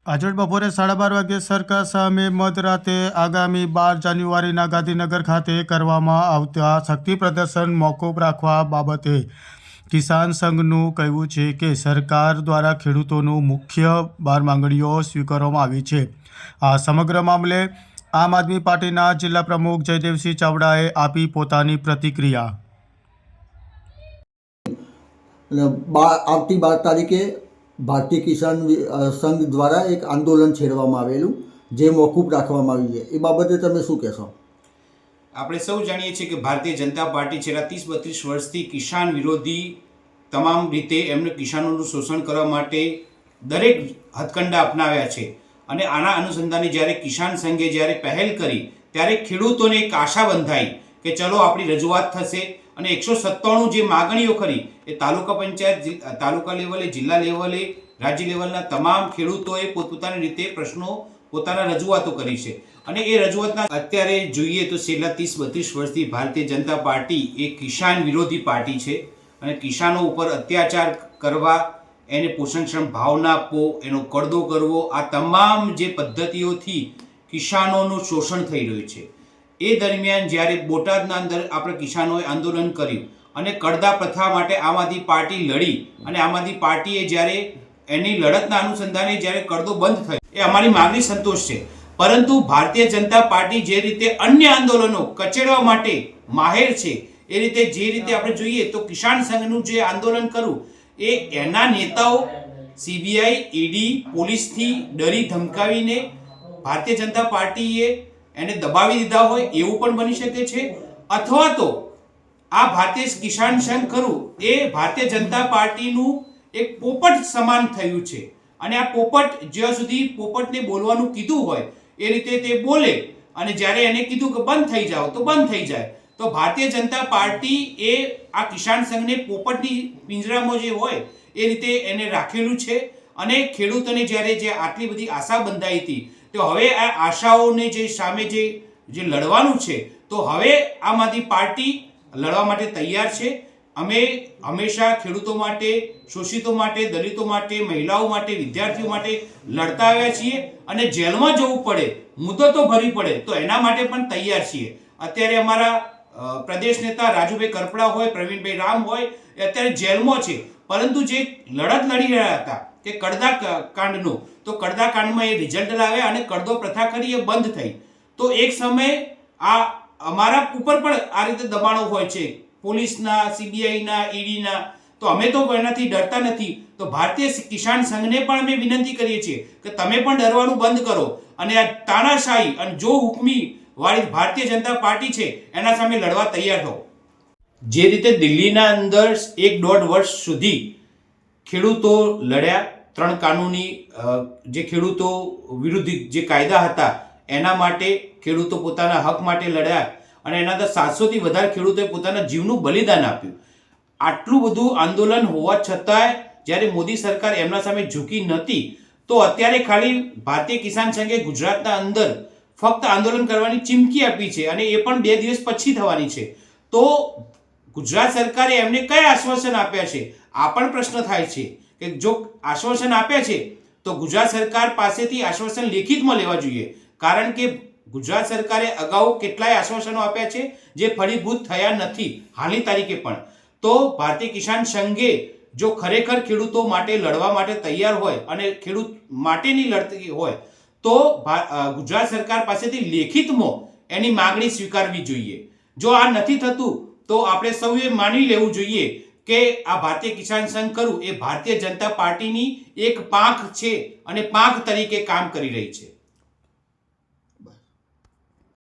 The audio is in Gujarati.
આજે બપોરે 12:30 વાગ્યે સરકાર સામે મધરાતે આગામી 12 જાન્યુઆરીના ગાંધીનગર ખાતે કરવામાં આવતા શક્તિ પ્રદર્શન મોકૂફ રાખવા બાબતે કિસાન સંઘનું કહેવું છે કે સરકાર દ્વારા ખેડૂતોનું મુખ્ય 12 માંગણીઓ સ્વીકારવામાં આવી છે। આ સમગ્ર મામલે આમ આદમી પાર્ટીના જિલ્લા પ્રમુખ જયદેવસિંહ ચાવડાએ આપી પોતાની પ્રતિક્રિયા। આવતી 12 તારીખે भारतीय किसान संघ द्वारा एक आंदोलन छेड़वामां आवेलुं जे मोकूफ राखवामां आव्युं छे। ए बाबते तमे शुं कहेशो? આપણે સૌ જાણીએ છીએ કે ભારતીય જનતા પાર્ટી છેલ્લા 30-32 વર્ષથી કિસાન વિરોધી તમામ રીતે એમને કિસાનોનું શોષણ કરવા માટે દરેક હથકંડા અપનાવ્યા છે અને આના અનુસંધાને જ્યારે કિસાન સંઘે જ્યારે પહેલ કરી ત્યારે ખેડૂતોને એક આશા બંધાઈ કે ચલો આપણી રજૂઆત થશે અને 197 જે માગણીઓ ખરી એ તાલુકા પંચાયત, તાલુકા લેવલે, જિલ્લા લેવલે, રાજ્ય લેવલના તમામ ખેડૂતોએ પોતપોતાની રીતે પ્રશ્નો, પોતાના રજૂઆતો કરી છે અને એ રજૂઆતના અત્યારે જોઈએ તો છેલ્લા 30-32 વર્ષથી ભારતીય જનતા પાર્ટી એ કિસાન વિરોધી પાર્ટી છે અને કિસાનો ઉપર અત્યાચાર કરવા, એને પોષણક્ષમ ભાવ ના આપવો, એનો કડદો કરવો, આ તમામ જે પદ્ધતિઓથી કિસાનોનું શોષણ થઈ રહ્યું છે। એ દરમિયાન જ્યારે બોટાદના અંદર આપણે કિસાનોએ આંદોલન કર્યું અને કડદા પ્રથા માટે આમ આદમી પાર્ટી લડી અને આમ આદમી પાર્ટીએ જ્યારે એની લડતના અનુસંધાને જ્યારે કડદો બંધ થયો એ અમારી માગણી સંતોષ છે, પરંતુ ભારતીય જનતા પાર્ટી જે રીતે અન્ય આંદોલનો કચેડવા માટે માહેર છે એ રીતે જે રીતે આપણે જોઈએ તો કિસાન સંઘનું જે આંદોલન કરવું એ એના નેતાઓ સીબીઆઈ, ઈડી, પોલીસથી ડરી ધમકાવીને ભારતીય જનતા પાર્ટીએ એને દબાવી દીધા હોય એવું પણ બની શકે છે, અથવા તો આ ભારતીય કિસાન સંઘ ખરું એ ભારતીય જનતા પાર્ટીનું એક પોપટ સમાન થયું છે અને આ પોપટ જ્યાં સુધી પોપટને બોલવાનું કીધું હોય એ રીતે તે બોલે અને જ્યારે એને કીધું કે બંધ થઈ જાઓ તો બંધ થઈ જાય। તો ભારતીય જનતા પાર્ટી એ આ કિસાન સંઘને પોપટની પિંજરામાં જે હોય એ રીતે એને રાખેલું છે અને ખેડૂતોને જ્યારે જે આટલી બધી આશા બંધાઈ હતી તો હવે આ આશાઓને જે સામે જે લડવાનું છે તો હવે આમ આદમી પાર્ટી લડવા માટે તૈયાર છે। અમે હંમેશા ખેડૂતો માટે, શોષિતો માટે, દલિતો માટે, મહિલાઓ માટે, વિદ્યાર્થીઓ માટે લડતા આવ્યા છીએ અને જેલમાં જવું પડે, મુદતો ભરવી પડે તો એના માટે પણ તૈયાર છીએ। અત્યારે અમારા પ્રદેશ નેતા રાજુભાઈ કરપડા હોય, પ્રવીણભાઈ રામ હોય એ અત્યારે જેલમાં છે, પરંતુ જે લડત લડી રહ્યા હતા કે કડદા કાંડનું, તો કડદા કાંડમાં એ રિઝલ્ટ લાવ્યા અને કડદો પ્રથા કરી એ બંધ થઈ। તો એક સમયે આ અમારા ઉપર પણ આ રીતે દબાણો હોય છે, પોલીસના, સીબીઆઈના, ઈડીના, તો અમે તો એનાથી ડરતા નથી। તો ભારતીય કિસાન સંઘને પણ અમે વિનંતી કરીએ છીએ કે તમે પણ ડરવાનું બંધ કરો અને આ તાનાશાહી અને જો હુકમી વાળી ભારતીય જનતા પાર્ટી છે એના સામે લડવા તૈયાર થો। જે રીતે દિલ્હીના અંદર 1-1.5 વર્ષ સુધી ખેડૂતો લડ્યા, 3 કાનૂની જે ખેડૂતો વિરુદ્ધ જે કાયદા હતા એના માટે ખેડૂતો પોતાના હક માટે લડ્યા અને એના તો 700થી વધારે ખેડૂતોએ પોતાના જીવનું બલિદાન આપ્યું। આટલું બધું આંદોલન હોવા છતાંય જ્યારે મોદી સરકાર એમના સામે ઝૂકી નહોતી તો અત્યારે ખાલી ભારતીય કિસાન સંઘે ગુજરાતના અંદર ફક્ત આંદોલન કરવાની ચીમકી આપી છે અને એ પણ 2 દિવસ પછી થવાની છે। તો ગુજરાત સરકારે એમને કયા આશ્વાસન આપ્યા છે આ પણ પ્રશ્ન થાય છે કે જો આશ્વાસન આપ્યા છે તો ગુજરાત સરકાર પાસેથી આશ્વાસન લેખિતમાં લેવા જોઈએ, કારણ કે ગુજરાત સરકારે અગાઉ કેટલાય આશ્વાસનો આપ્યા છે જે ફળીભૂત થયા નથી હાલની તારીખે પણ। તો ભારતીય કિસાન સંઘે જો ખરેખર ખેડૂતો માટે લડવા માટે તૈયાર હોય અને ખેડૂત માટેની લડતી હોય તો ગુજરાત સરકાર પાસેથી લેખિતમાં એની માગણી સ્વીકારવી જોઈએ। જો આ નથી થતું તો આપણે સૌએ માની લેવું જોઈએ કે આ ભારતીય કિસાન સંઘ ખરું એ ભારતીય જનતા પાર્ટીની એક પાંખ છે અને પાંખ તરીકે કામ કરી રહી છે।